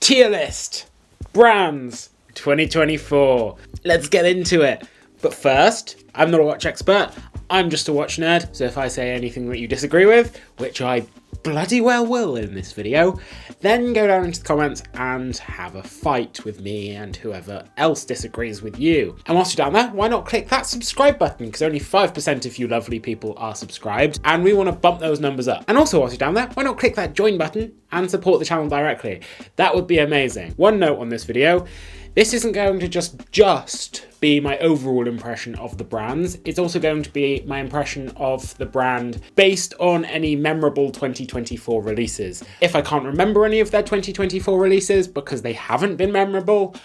Tier list brands 2024. Let's get into it. But first, I'm not a watch expert. I'm just a watch nerd. So if I say anything that you disagree with, which I bloody well will in this video, then go down into the comments and have a fight with me and whoever else disagrees with you. And whilst you're down there, why not click that subscribe button? Because only 5% of you lovely people are subscribed, and we want to bump those numbers up. And also, whilst you're down there, why not click that join button and support the channel directly? That would be amazing. One note on this video: this isn't going to just be my overall impression of the brands. It's also going to be my impression of the brand based on any memorable 2024 releases. If I can't remember any of their 2024 releases because they haven't been memorable,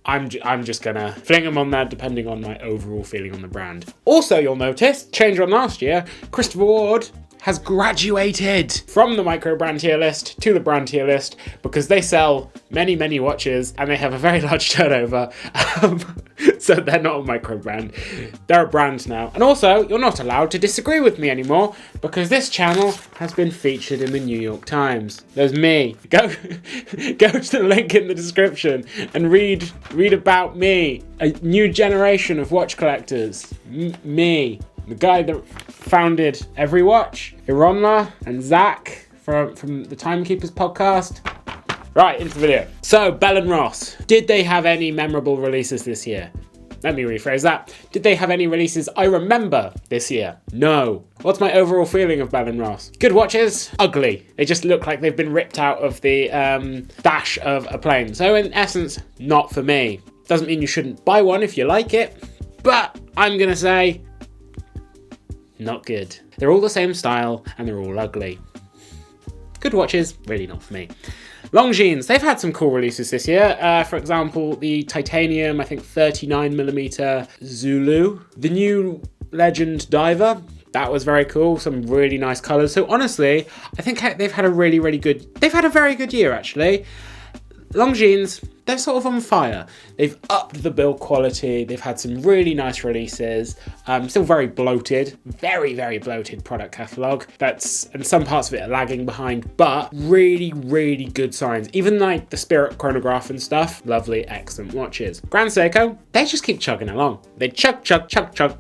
I'm just gonna fling them on there depending on my overall feeling on the brand. Also, you'll notice, change on last year, Christopher Ward has graduated from the micro brand tier list to the brand tier list because they sell many, many watches and they have a very large turnover. So they're not a micro brand, they're a brand now. And also, you're not allowed to disagree with me anymore because this channel has been featured in the New York Times. There's me. Go to the link in the description and read about me. A new generation of watch collectors. Me. The guy that founded Every Watch, Ironla and Zach from the Timekeepers podcast. Right, into the video. So, Bell & Ross. Did they have any memorable releases this year? Let me rephrase that. Did they have any releases I remember this year? No. What's my overall feeling of Bell & Ross? Good watches, ugly. They just look like they've been ripped out of the dash of a plane. So in essence, not for me. Doesn't mean you shouldn't buy one if you like it, but I'm gonna say, not good. They're all the same style and they're all ugly. Good watches, really not for me. Longines, they've had some cool releases this year. For example, the titanium, I think 39mm Zulu. The new Legend Diver, that was very cool. Some really nice colors. So honestly, I think they've had a very good year actually. Longines, they're sort of on fire. They've upped the build quality. They've had some really nice releases. Still very bloated, very, very bloated product catalogue. And some parts of it are lagging behind, but really, really good signs. Even like the Spirit chronograph and stuff, lovely, excellent watches. Grand Seiko, they just keep chugging along. They chug,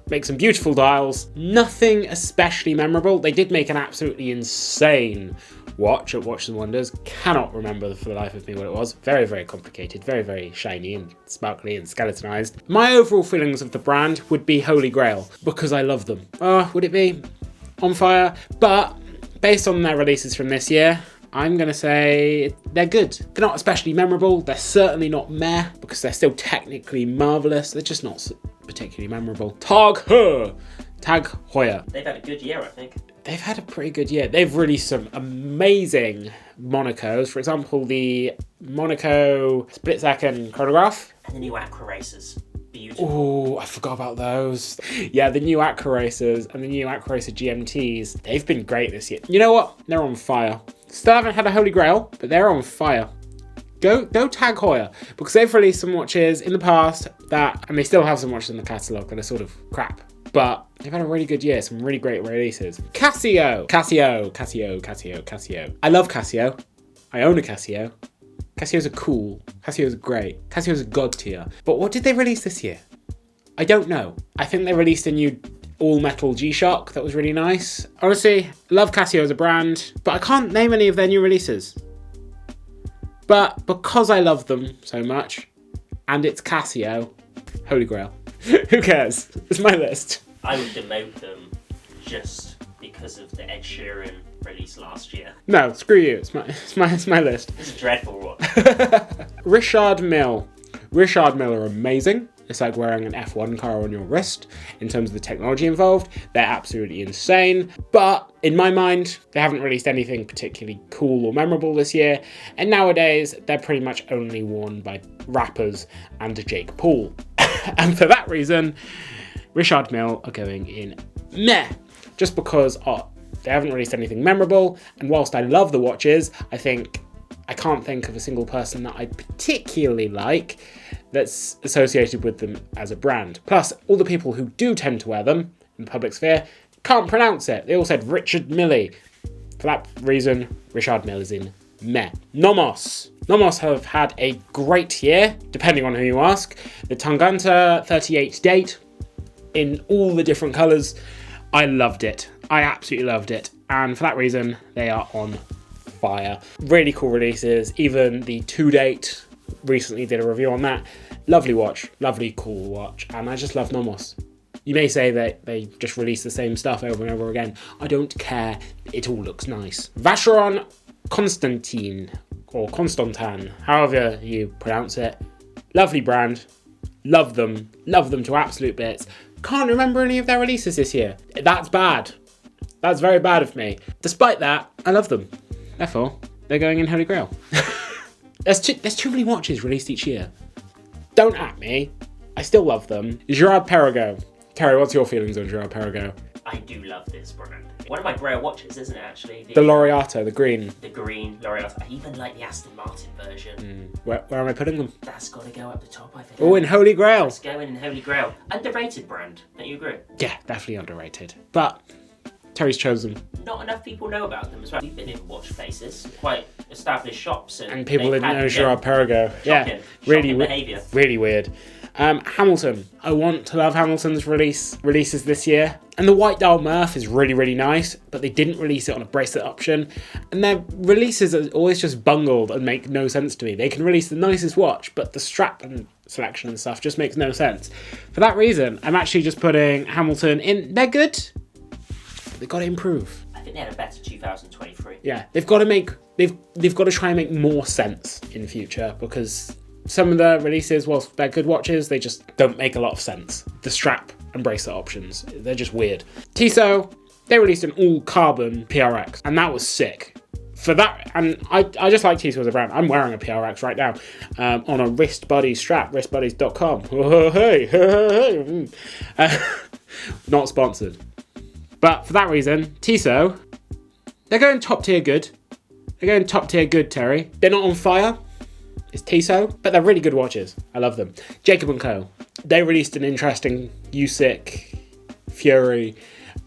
make some beautiful dials. Nothing especially memorable. They did make an absolutely insane watch at Watches and Wonders. Cannot remember for the life of me what it was. Very, very complicated, very, very shiny and sparkly and skeletonized. My overall feelings of the brand would be Holy Grail because I love them. Would it be on fire? But based on their releases from this year, I'm going to say they're good. They're not especially memorable. They're certainly not meh because they're still technically marvelous. They're just not particularly memorable. Tag Heuer. They've had a good year, I think. They've had a pretty good year. They've released some amazing Monacos. For example, the Monaco split second chronograph. And the new Aqua Racers. Beautiful. Oh, I forgot about those. Yeah, the new Aqua Racers and the new Aqua Racer GMTs. They've been great this year. You know what? They're on fire. Still haven't had a Holy Grail, but they're on fire. Go Tag Heuer, because they've released some watches in the past and they still have some watches in the catalogue that are sort of crap. But they've had a really good year, some really great releases. Casio. I love Casio. I own a Casio. Casios are cool. Casios are great. Casios are god tier. But what did they release this year? I don't know. I think they released a new all-metal G-Shock that was really nice. Honestly, love Casio as a brand, but I can't name any of their new releases. But because I love them so much, and it's Casio, Holy Grail. Who cares? It's my list. I would demote them just because of the Ed Sheeran release last year. No, screw you. It's my list. It's a dreadful one. Richard Mille. Richard Mille are amazing. It's like wearing an F1 car on your wrist in terms of the technology involved. They're absolutely insane. But in my mind, they haven't released anything particularly cool or memorable this year. And nowadays, they're pretty much only worn by rappers and Jake Paul. And for that reason, Richard Mille are going in meh. Just because they haven't released anything memorable. And whilst I love the watches, I can't think of a single person that I particularly like that's associated with them as a brand. Plus, all the people who do tend to wear them in the public sphere can't pronounce it. They all said Richard Mille. For that reason, Richard Mille is in meh. Nomos have had a great year, depending on who you ask. The Tanganta 38 date in all the different colours. I loved it. I absolutely loved it. And for that reason, they are on fire. Really cool releases. Even the 2 date, recently did a review on that. Lovely watch, lovely cool watch. And I just love Nomos. You may say that they just release the same stuff over and over again. I don't care. It all looks nice. Vacheron Constantin, or Constantin, however you pronounce it. Lovely brand. Love them to absolute bits. Can't remember any of their releases this year. That's bad. That's very bad of me. Despite that, I love them. Therefore, they're going in Holy Grail. There's too many watches released each year. Don't at me. I still love them. Girard-Perregaux. Terry, what's your feelings on Girard-Perregaux? I do love this brand. One of my rare watches, isn't it, actually? The Laureato, the green. The green Laureato. I even like the Aston Martin version. Where am I putting them? That's got to go up the top, I think. Oh, in Holy Grail. Let's go in Holy Grail. Underrated brand, don't you agree? Yeah, definitely underrated. But Terry's chosen. Not enough people know about them as well. We've been in watch places, quite established shops. And people didn't know Girard-Perregaux. Yeah, shocking behaviour. Really weird. Hamilton. I want to love Hamilton's releases this year. And the white dial Murph is really, really nice, but they didn't release it on a bracelet option. And their releases are always just bungled and make no sense to me. They can release the nicest watch, but the strap and selection and stuff just makes no sense. For that reason, I'm actually just putting Hamilton in. They're good. They've got to improve. I think they had a better 2023. Yeah, they've got to try and make more sense in future, because some of the releases, whilst they're good watches, they just don't make a lot of sense. The strap and bracelet options, they're just weird. Tissot, they released an all carbon PRX, and that was sick. For that, and I just like Tissot as a brand. I'm wearing a PRX right now on a wrist buddy strap, wristbuddies.com. Not sponsored. But for that reason, Tissot, they're going top tier good. They're going top tier good, Terry. They're not on fire. It's Tissot, but they're really good watches. I love them. Jacob & Co. They released an interesting USIC Fury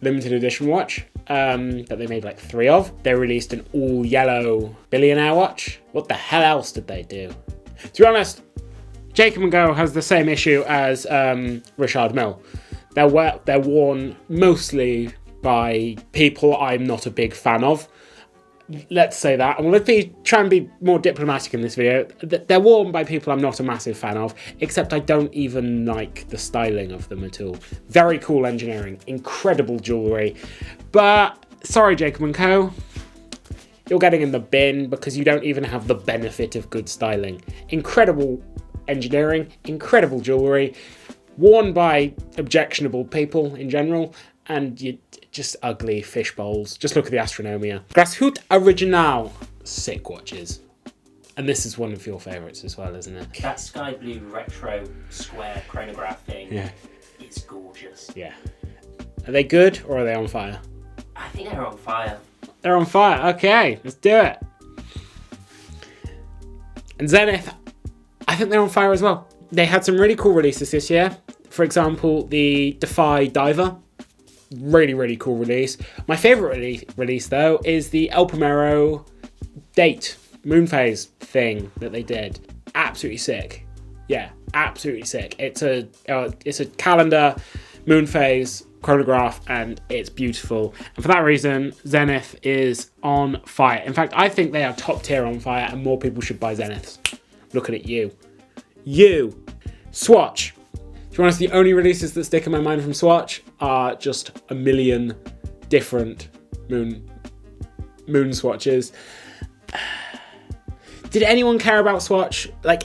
limited edition watch that they made like 3 of. They released an all yellow billionaire watch. What the hell else did they do? To be honest, Jacob & Co has the same issue as Richard Mille. They're worn mostly by people I'm not a big fan of. Let's say that. I'm going to try and be more diplomatic in this video. They're worn by people I'm not a massive fan of, except I don't even like the styling of them at all. Very cool engineering, incredible jewellery. But, sorry Jacob & Co, you're getting in the bin because you don't even have the benefit of good styling. Incredible engineering, incredible jewellery, worn by objectionable people in general, and you just ugly fish bowls. Just look at the Astronomia. Grashut Original, sick watches. And this is one of your favourites as well, isn't it? That sky blue retro square chronograph thing is gorgeous. Yeah. Are they good or are they on fire? I think they're on fire. They're on fire. Okay, let's do it. And Zenith, I think they're on fire as well. They had some really cool releases this year. For example, the Defy Diver. Really, really cool release. My favourite release, though, is the El Primero date moon phase thing that they did. Absolutely sick. Yeah, absolutely sick. It's a calendar moon phase chronograph, and it's beautiful. And for that reason, Zenith is on fire. In fact, I think they are top tier on fire, and more people should buy Zeniths. Looking at you. Swatch. To be honest, the only releases that stick in my mind from Swatch are just a million different moon swatches. Did anyone care about Swatch, like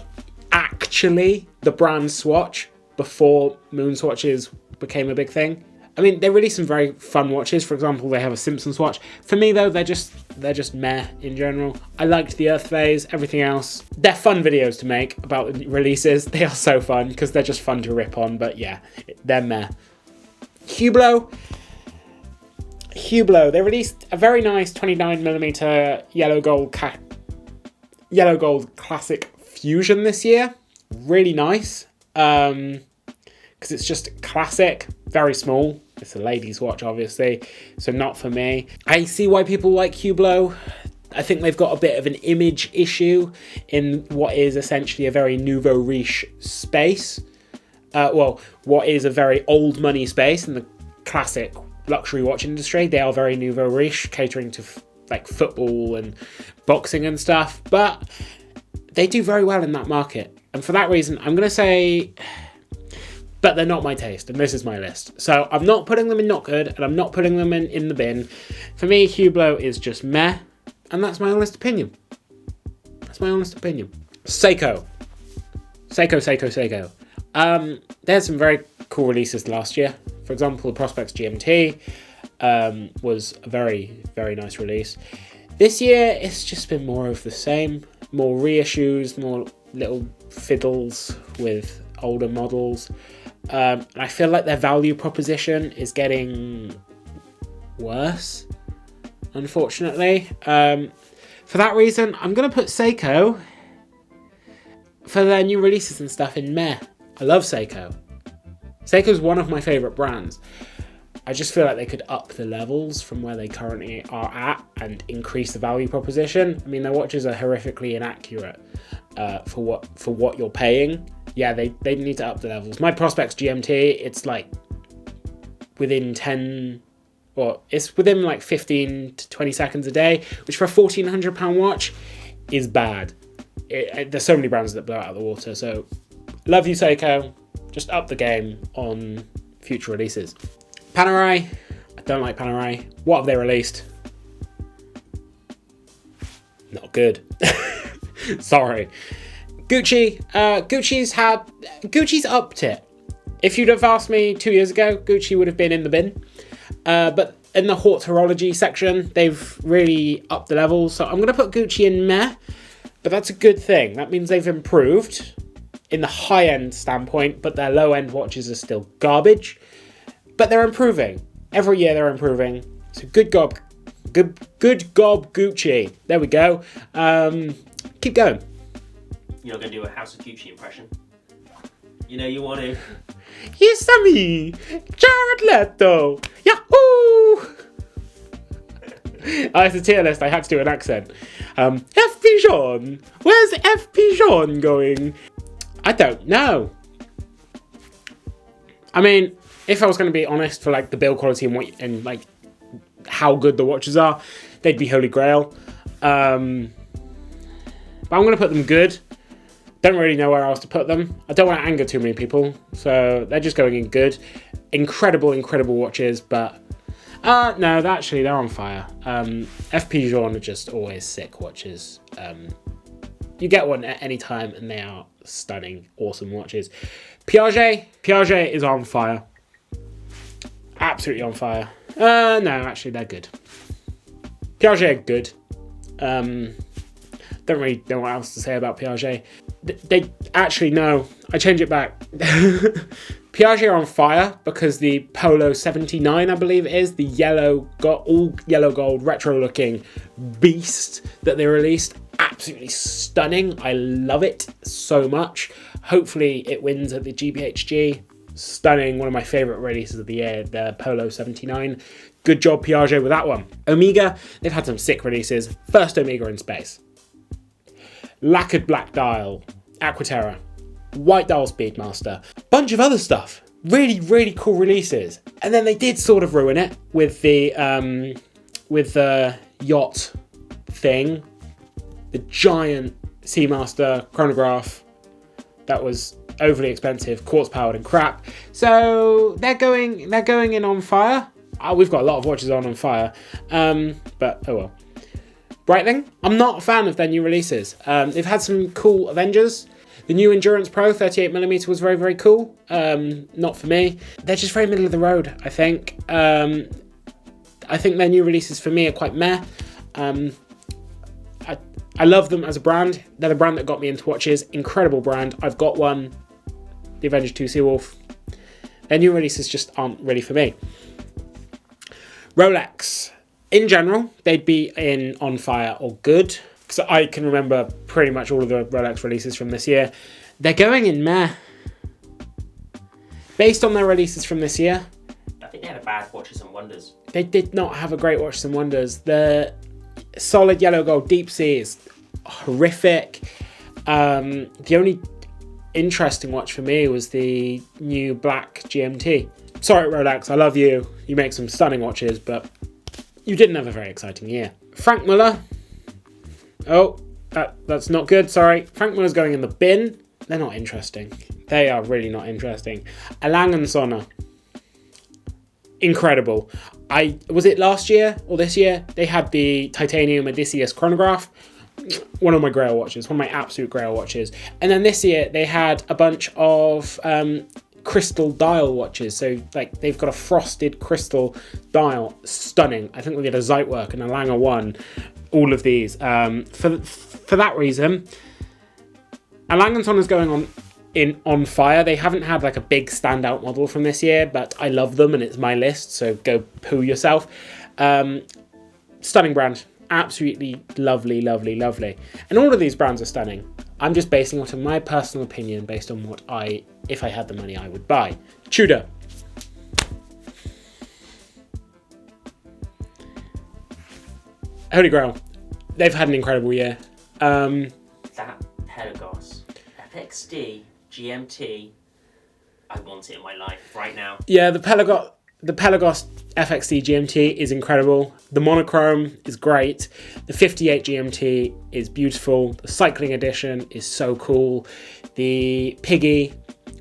actually the brand Swatch, before moon swatches became a big thing? I mean, they released some very fun watches. For example, they have a Simpsons watch. For me, though, they're just meh in general. I liked the Earth phase, everything else. They're fun videos to make about the releases. They are so fun because they're just fun to rip on. But yeah, they're meh. Hublot. They released a very nice 29mm yellow gold classic fusion this year. Really nice. Because it's just classic, very small. It's a lady's watch, obviously, so not for me. I see why people like Hublot. I think they've got a bit of an image issue in what is essentially a very nouveau riche space. What is a very old money space in the classic luxury watch industry. They are very nouveau riche, catering to like football and boxing and stuff, but they do very well in that market. And for that reason, I'm going to say, but they're not my taste, and this is my list. So I'm not putting them in not good, and I'm not putting them in the bin. For me, Hublot is just meh, and that's my honest opinion. That's my honest opinion. Seiko. There's some very cool releases last year. For example, the Prospex GMT was a very, very nice release. This year, it's just been more of the same. More reissues, more little fiddles with older models. And I feel like their value proposition is getting worse, unfortunately. For that reason, I'm going to put Seiko for their new releases and stuff in meh. I love Seiko. Seiko's one of my favourite brands. I just feel like they could up the levels from where they currently are at and increase the value proposition. I mean, their watches are horrifically inaccurate for what you're paying. Yeah, they need to up the levels. My Prospex GMT, it's like within 15 to 20 seconds a day, which for a £1,400 watch is bad. There's so many brands that blow out of the water. So, love you, Seiko. Just up the game on future releases. Panerai. I don't like Panerai. What have they released? Not good. Sorry. Gucci. Gucci's upped it. If you'd have asked me 2 years ago, Gucci would have been in the bin. But in the haute horology section, they've really upped the levels. So I'm going to put Gucci in meh. But that's a good thing. That means they've improved in the high-end standpoint, but their low-end watches are still garbage. But they're improving. Every year they're improving. So good gob Gucci. There we go. Keep going. You're not going to do a House of Gucci impression? You know you want to. Yes, me, Jared Leto. Yahoo! It's a tier list. I had to do an accent. F. Pigeon. Where's F. Pigeon going? I don't know. I mean, if I was going to be honest, for like the build quality and like how good the watches are, they'd be Holy Grail. But I'm going to put them good. Don't really know where else to put them. I don't want to anger too many people, so they're just going in good. Incredible watches, but no, actually they're on fire. FP Journe are just always sick watches. You get one at any time, and they are stunning, awesome watches. Piaget is on fire. Absolutely on fire. No, actually they're good. Piaget are good. Don't really know what else to say about Piaget. They actually, no, I change it back. Piaget are on fire because the Polo 79, I believe it is, the all yellow gold retro looking beast that they released, absolutely stunning. I love it so much. Hopefully it wins at the GBHG. Stunning, one of my favourite releases of the year, the Polo 79. Good job, Piaget, with that one. Omega, they've had some sick releases. First Omega in space. Lacquered black dial, Aquaterra, white dial Speedmaster, bunch of other stuff. Really cool releases. And then they did sort of ruin it with the yacht thing, the giant Seamaster chronograph that was overly expensive, quartz powered and crap. So they're going in on fire. We've got a lot of watches on fire, but oh well. Breitling, I'm not a fan of their new releases. They've had some cool Avengers. The new Endurance Pro 38mm was very cool. Not for me. They're just very middle of the road, I think. I think their new releases for me are quite meh. I love them as a brand. They're the brand that got me into watches. Incredible brand. I've got one. The Avenger 2 Seawolf. Their new releases just aren't really for me. Rolex. In general, they'd be in on fire or good. Because I can remember pretty much all of the Rolex releases from this year. They're going in meh. Based on their releases from this year. I think they had a bad Watches and Wonders. They did not have a great Watches and Wonders. I solid yellow gold deep sea is horrific. The only interesting watch for me was the new black GMT. Sorry, Rolex, I love you. You make some stunning watches, but you didn't have a very exciting year. Frank Muller. Oh, that's not good, sorry. Frank Muller's going in the bin. They're not interesting. They are really not interesting. A Lange & incredible. Was it last year or this year? They had the titanium Odysseus chronograph. One of my grail watches, one of my absolute grail watches. And then this year they had a bunch of crystal dial watches. So like they've got a frosted crystal dial, stunning. I think we get a Zeitwerk and a Lange 1, all of these. For that reason, a Lange & is going on fire. They haven't had like a big standout model from this year, but I love them and it's my list, so go poo yourself. Stunning brand. Absolutely lovely, lovely, lovely. And all of these brands are stunning. I'm just basing it on my personal opinion based on what if I had the money, I would buy. Tudor. Holy Grail. They've had an incredible year. That Pelagos FXD GMT, I want it in my life right now. Yeah, the Pelagos FXD GMT is incredible. The monochrome is great. The 58 GMT is beautiful. The cycling edition is so cool. The Piggy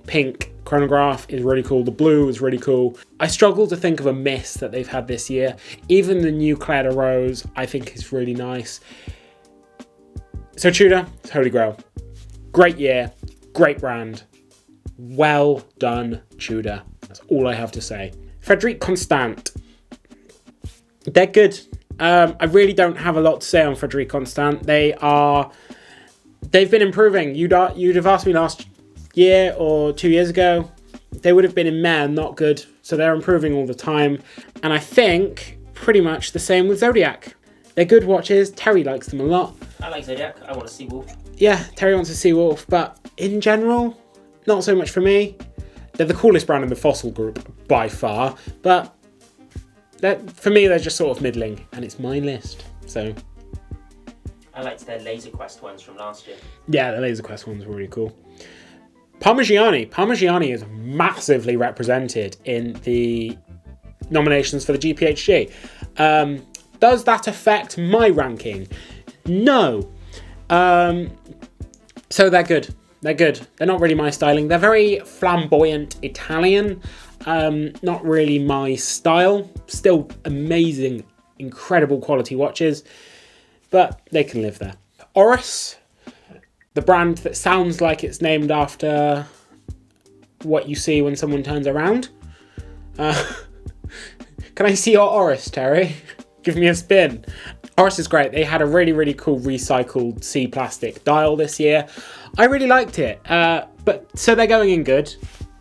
pink chronograph is really cool. The blue is really cool. I struggle to think of a miss that they've had this year. Even the new Claire de Rose I think is really nice. So Tudor, it's Holy Grail. Great year, great brand. Well done, Tudor. That's all I have to say. Frederique Constant. They're good. I really don't have a lot to say on Frederique Constant. They've been improving. You'd have asked me last year or 2 years ago. They would have been in meh, not good. So they're improving all the time. And I think pretty much the same with Zodiac. They're good watches. Terry likes them a lot. I like Zodiac. I want a Seawolf. Yeah, Terry wants a Seawolf, but in general, not so much for me. They're the coolest brand in the Fossil group by far, but for me, they're just sort of middling, and it's my list. So I liked their Laser Quest ones from last year. Yeah, the Laser Quest ones were really cool. Parmigiani is massively represented in the nominations for the GPHG. Does that affect my ranking? No. So they're good. They're good. They're not really my styling. They're very flamboyant Italian. Not really my style. Still amazing, incredible quality watches. But they can live there. Oris, the brand that sounds like it's named after what you see when someone turns around. Can I see your Oris, Terry? Give me a spin. Oris is great. They had a really, really cool recycled C plastic dial this year. I really liked it. So they're going in good,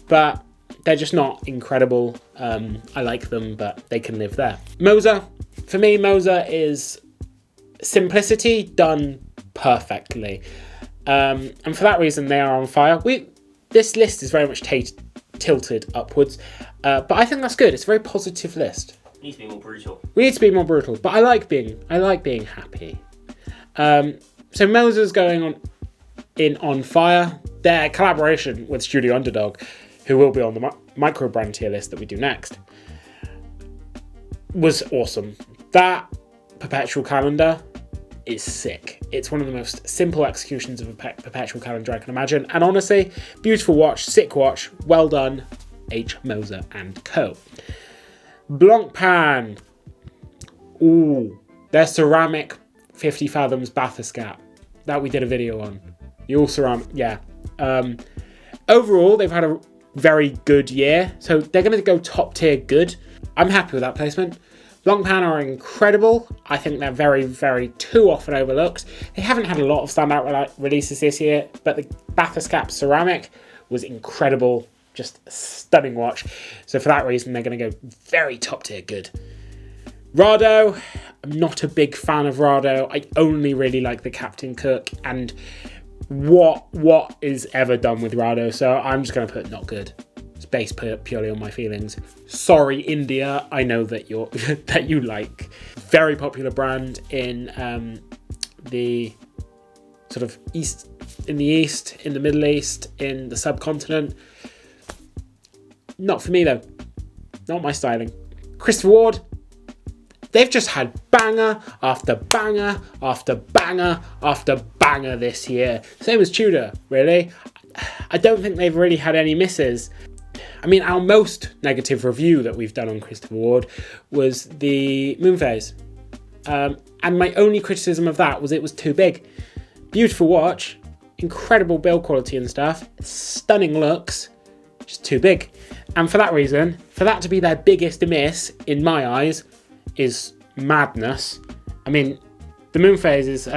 but they're just not incredible. I like them, but they can live there. Moser. For me, Moser is simplicity done perfectly. And for that reason, they are on fire. This list is very much tilted upwards, but I think that's good. It's a very positive list. Needs to be more brutal. We need to be more brutal, but I like being happy. So Moser's going on fire. Their collaboration with Studio Underdog, who will be on the micro brand tier list that we do next, was awesome. That perpetual calendar is sick. It's one of the most simple executions of a perpetual calendar I can imagine. And honestly, beautiful watch, sick watch, well done, H. Moser and Co. Blancpain. Ooh, their ceramic 50 fathoms bathyscap that we did a video on. The all ceramic, yeah. Overall, they've had a very good year, so they're going to go top tier good. I'm happy with that placement. Blancpain are incredible. I think they're very, very too often overlooked. They haven't had a lot of standout releases this year, but the bathyscap ceramic was incredible. Just a stunning watch. So for that reason, they're going to go very top tier good. Rado. I'm not a big fan of Rado. I only really like the Captain Cook and what is ever done with Rado. So I'm just going to put not good. It's based purely on my feelings. Sorry, India. I know that you're that you like. Very popular brand in the sort of east, in the Middle East, in the subcontinent. Not for me though. Not my styling. Christopher Ward. They've just had banger after banger after banger after banger this year. Same as Tudor, really. I don't think they've really had any misses. I mean, our most negative review that we've done on Christopher Ward was the moon phase. And my only criticism of that was it was too big. Beautiful watch, incredible build quality and stuff, stunning looks, just too big. And for that reason, for that to be their biggest miss, in my eyes, is madness. I mean, the moon phase is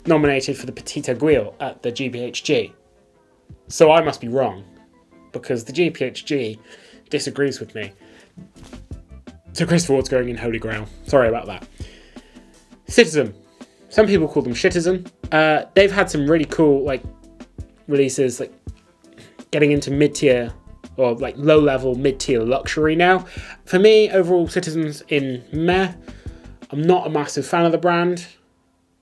nominated for the Petite Aiguille at the GBHG. So I must be wrong, because the GPHG disagrees with me. So Christopher Ward's going in Holy Grail. Sorry about that. Citizen. Some people call them Shitizen. They've had some really cool releases, like getting into mid-tier or like low-level mid-tier luxury now. For me, overall, Citizen's in meh. I'm not a massive fan of the brand.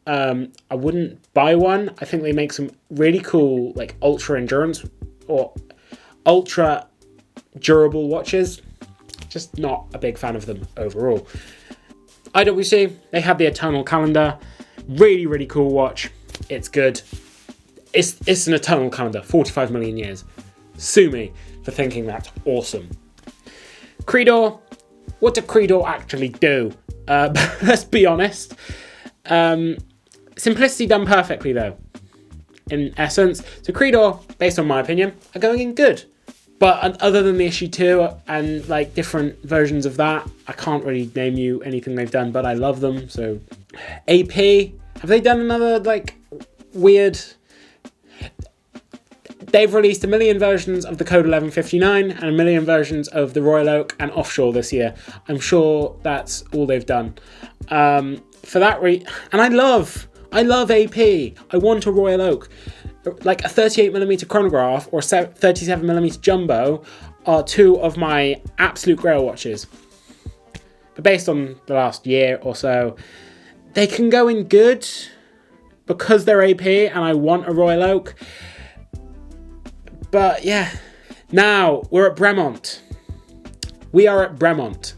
I wouldn't buy one. I think they make some really cool like ultra endurance or ultra durable watches. Just not a big fan of them overall. IWC, they have the Eternal Calendar. Really, really cool watch. It's good. It's an Eternal Calendar, 45 million years. Sue me for thinking that's awesome. Creedor, what do Creedor actually do? Let's be honest. Simplicity done perfectly though, in essence. So Creedor, based on my opinion, are going in good. But other than the issue 2 and like different versions of that, I can't really name you anything they've done, but I love them. So AP, have they done another like weird... They've released 1 million versions of the Code 1159 and 1 million versions of the Royal Oak and Offshore this year. I'm sure that's all they've done. For that and I love AP. I want a Royal Oak. Like a 38mm chronograph or 37mm jumbo are 2 of my absolute grail watches. But based on the last year or so, they can go in good because they're AP and I want a Royal Oak. But yeah, now we're at Bremont. We are at Bremont.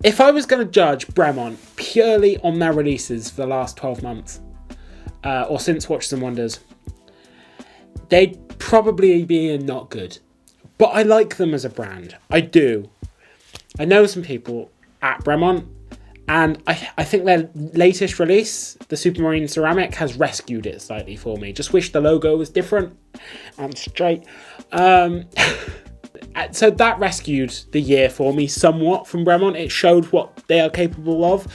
If I was going to judge Bremont purely on their releases for the last 12 months, or since Watches and Wonders, they'd probably be not good. But I like them as a brand. I do. I know some people at Bremont, and I think their latest release, the Supermarine Ceramic, has rescued it slightly for me. Just wish the logo was different and straight. So that rescued the year for me somewhat from Bremont. It showed what they are capable of.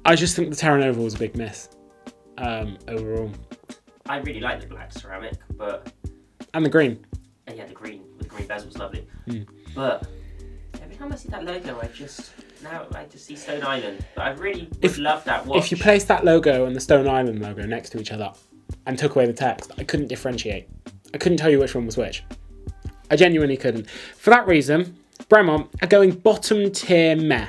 I just think the Terra Nova was a big miss overall. I really like the black ceramic, but... And the green. And yeah, the green bezel was lovely. But every time I see that logo, I just see Stone Island. But I really would love that watch. If you placed that logo and the Stone Island logo next to each other and took away the text, I couldn't differentiate. I couldn't tell you which one was which. I genuinely couldn't. For that reason, Bremont are going bottom tier meh.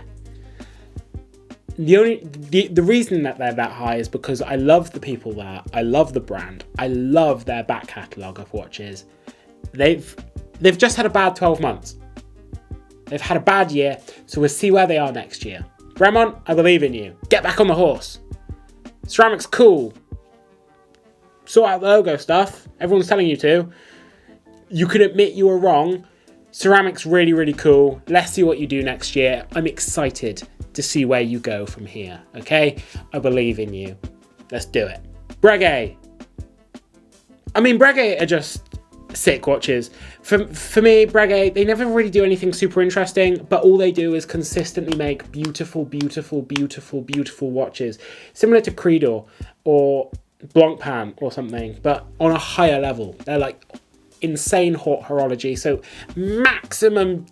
The reason that they're that high is because I love the people there. I love the brand. I love their back catalogue of watches. They've just had a bad 12 months. They've had a bad year, so we'll see where they are next year. Bremont, I believe in you. Get back on the horse. Ceramic's cool. Sort out the logo stuff. Everyone's telling you to. You can admit you were wrong. Ceramic's really, really cool. Let's see what you do next year. I'm excited to see where you go from here, okay? I believe in you. Let's do it. Breguet. I mean, Breguet are just sick watches. For me, Breguet, they never really do anything super interesting, but all they do is consistently make beautiful, beautiful, beautiful, beautiful watches. Similar to Creedor or Blancpain or something, but on a higher level. They're like insane hot horology, so maximum,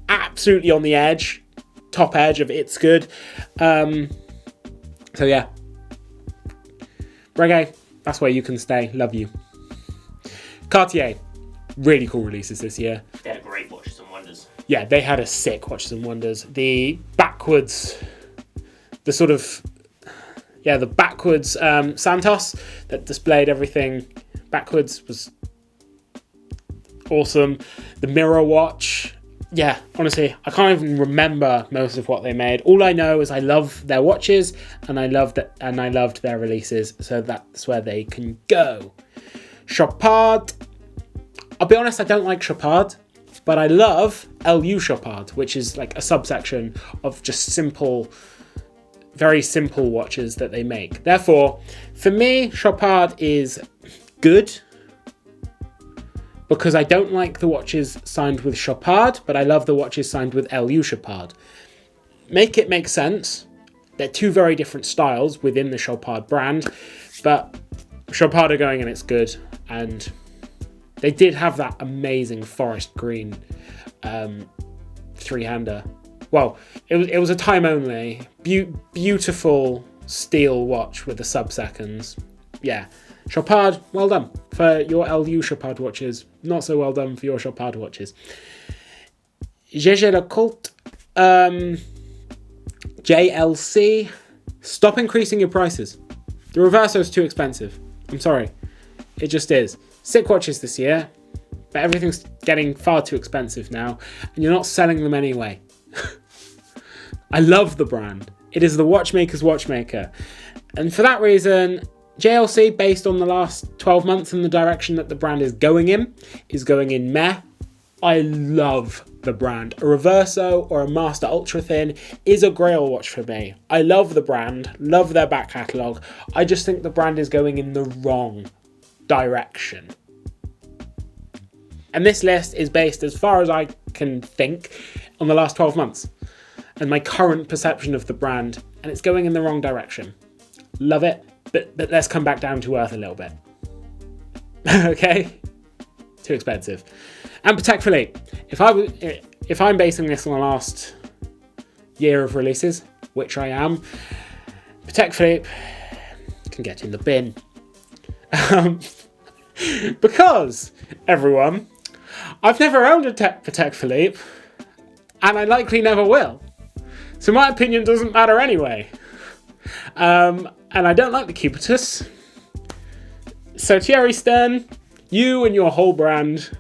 absolutely on the edge, top edge of it's good. So yeah, Breguet, that's where you can stay. Love you. Cartier, really cool releases this year. They had a great Watches and Wonders. Yeah, they had a sick Watches and Wonders. The backwards, the backwards Santos that displayed everything backwards was awesome. The mirror watch, yeah, honestly, I can't even remember most of what they made. All I know is I love their watches and I loved their releases, so that's where they can go. Chopard, I'll be honest, I don't like Chopard, but I love LU Chopard, which is like a subsection of just simple, very simple watches that they make. Therefore, for me, Chopard is good, because I don't like the watches signed with Chopard, but I love the watches signed with LU Chopard. Make it make sense. They're two very different styles within the Chopard brand, but Chopard are going and it's good. And they did have that amazing forest green three-hander. Well, it was a time only, beautiful steel watch with the sub-seconds. Yeah. Chopard, well done for your LU Chopard watches. Not so well done for your Chopard watches. Jaeger-LeCoultre, JLC, stop increasing your prices. The Reverso is too expensive. I'm sorry. It just is. Sick watches this year, but everything's getting far too expensive now, and you're not selling them anyway. I love the brand. It is the watchmaker's watchmaker. And for that reason, JLC, based on the last 12 months and the direction that the brand is going in meh. I love the brand. A Reverso or a Master Ultra Thin is a grail watch for me. I love the brand, love their back catalogue. I just think the brand is going in the wrong direction. And this list is based, as far as I can think, on the last 12 months and my current perception of the brand, and it's going in the wrong direction. Love it. But let's come back down to earth a little bit. Okay? Too expensive. And Patek Philippe. If I'm basing this on the last year of releases, which I am, Patek Philippe can get in the bin. Because, everyone, I've never owned a Patek Philippe, and I likely never will. So my opinion doesn't matter anyway. And I don't like the cubitus. So Thierry Stern, you and your whole brand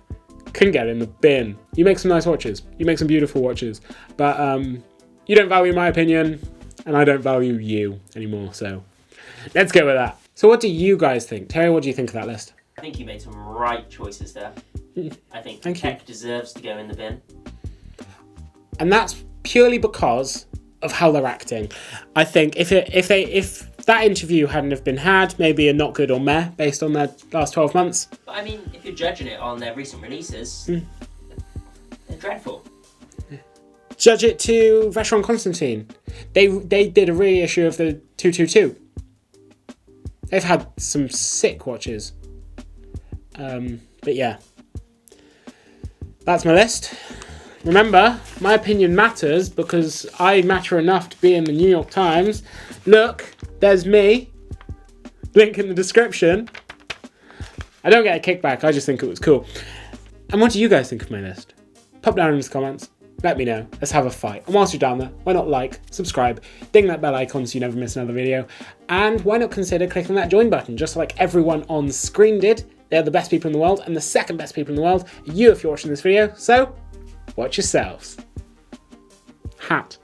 can get in the bin. You make some nice watches. You make some beautiful watches. But you don't value my opinion, and I don't value you anymore. So let's go with that. So what do you guys think? Terry, what do you think of that list? I think you made some right choices there. I think Patek deserves to go in the bin. And that's purely because of how they're acting. I think if that interview hadn't have been had, maybe a not good or meh based on their last 12 months. But I mean, if you're judging it on their recent releases, they're dreadful. Judge it to Vacheron Constantin. They did a reissue of the 222. They've had some sick watches. But yeah, that's my list. Remember, my opinion matters because I matter enough to be in the New York Times. Look, there's me. Link in the description. I don't get a kickback, I just think it was cool. And what do you guys think of my list? Pop down in the comments. Let me know. Let's have a fight. And whilst you're down there, why not like, subscribe, ding that bell icon so you never miss another video. And why not consider clicking that join button, just like everyone on screen did. They're the best people in the world, and the second best people in the world are you if you're watching this video. So, watch yourselves. Hat.